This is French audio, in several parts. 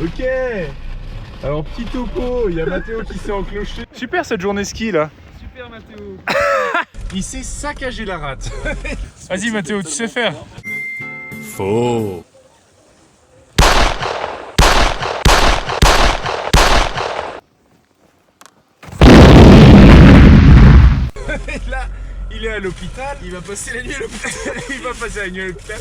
Ok. Alors petit topo, il y a Mathéo qui s'est enclenché. Super cette journée ski là. Super Mathéo. Il s'est saccagé la rate. Vas-y Mathéo, tu sais faire. Faux. Là, il est à l'hôpital. Il va passer la nuit à l'hôpital. Il va passer la nuit à l'hôpital.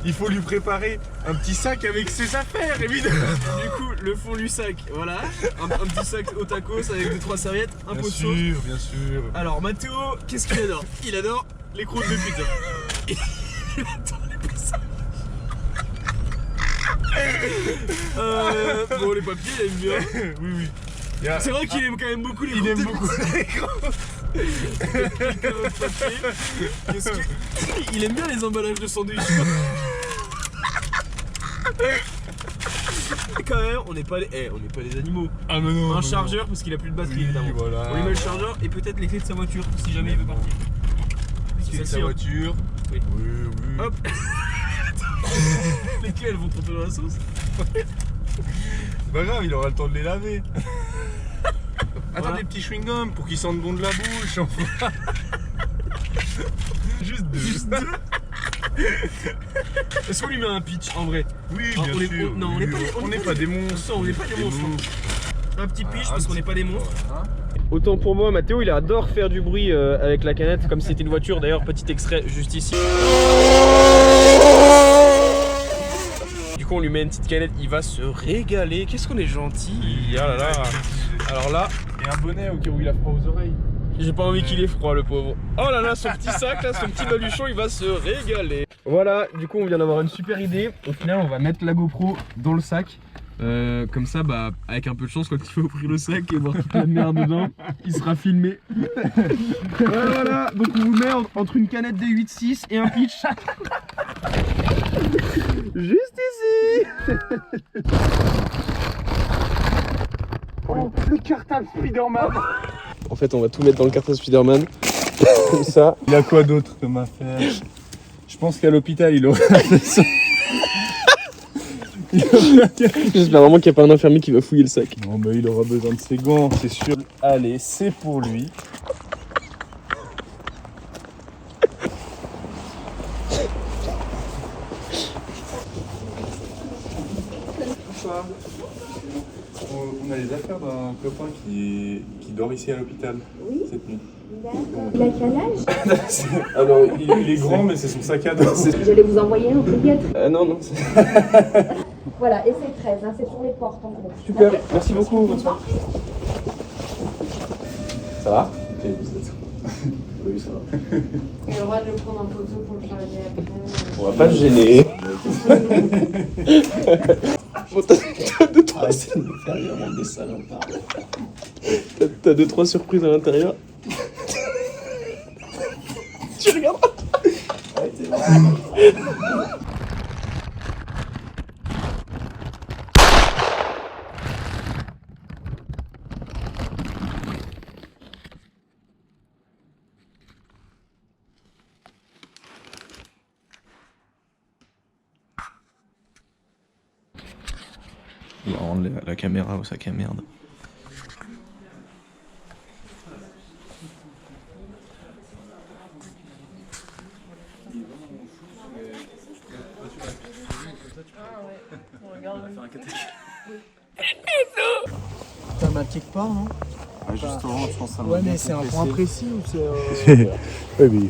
Il faut lui préparer un petit sac avec ses affaires, évidemment. Du coup, le fond du sac, voilà. Un petit sac au tacos avec 2-3 serviettes, un pot de sauce. Bien sûr. Alors Mathéo, qu'est-ce qu'il adore? Il adore les croûtes de pizza. Il adore les pizzas. Bon, les papiers, il aime bien. Oui. C'est vrai qu'il aime quand même beaucoup les Il croûtes aime de beaucoup pizza. les croûtes. Il aime bien les emballages de sandwich. Et quand même, on n'est pas les animaux. Ah mais non. Un chargeur parce qu'il a plus de batterie évidemment. Voilà. On lui met le chargeur et peut-être les clés de sa voiture si jamais il veut partir. C'est sa voiture. Oui. Oui. Hop. Les clés elles vont tomber dans la sauce. C'est pas grave, il aura le temps de les laver. Attends, Voilà. des petits chewing-gums pour qu'ils sentent bon de la bouche. Enfin. Juste deux. Est-ce qu'on lui met un pitch en vrai? Oui, Ah, bien sûr. Non, on n'est pas des monstres. Attention, on n'est pas des monstres. Un petit pitch parce qu'on n'est pas des monstres. Voilà. Autant pour moi, Mathéo il adore faire du bruit avec la canette comme si c'était une voiture. D'ailleurs, petit extrait juste ici. Du coup, on lui met une petite canette, il va se régaler. Qu'est-ce qu'on est gentil. Ah là là. Alors là, Et un bonnet au cas où il a froid aux oreilles. j'ai pas envie qu'il ait froid, le pauvre. Oh là là, son petit sac, là, son petit baluchon, il va se régaler. Voilà, du coup, on vient d'avoir une super idée. Au final, on va mettre la GoPro dans le sac. Comme ça, bah, avec un peu de chance, quand il va ouvrir le sac et voir toute la merde dedans, il sera filmé. Voilà, donc on vous met entre une canette de 8.6 et un pitch. Juste ici. Oh, le cartable Spider-Man. En fait, on va tout mettre dans le cartable Spider-Man. Comme ça. Il y a quoi d'autre comme affaire? Je pense qu'à l'hôpital, il aura fait ça. J'espère vraiment qu'il n'y a pas un infirmier qui va fouiller le sac. Non, mais il aura besoin de ses gants, c'est sûr. Allez, c'est pour lui. On a les affaires d'un copain qui dort ici à l'hôpital cette nuit. D'accord. Il a quel âge? Alors, il est grand, mais c'est son sac à dos. J'allais vous envoyer un pédiatre. Non. Voilà, et c'est 13, hein, c'est sur les portes en gros. Super, Ok. merci beaucoup. Bonne soirée. Ça va? Oui, ça va. Il a le droit de le prendre en photo pour le charger après. On va pas se gêner. T'as 2-3 surprises à l'intérieur. Tu regardes. On va rendre la caméra au sac à merde. Ça m'inquiète pas, non? Ah, justement, je pense que ça Ouais, mais c'est un point précis ou c'est. Ouais, mais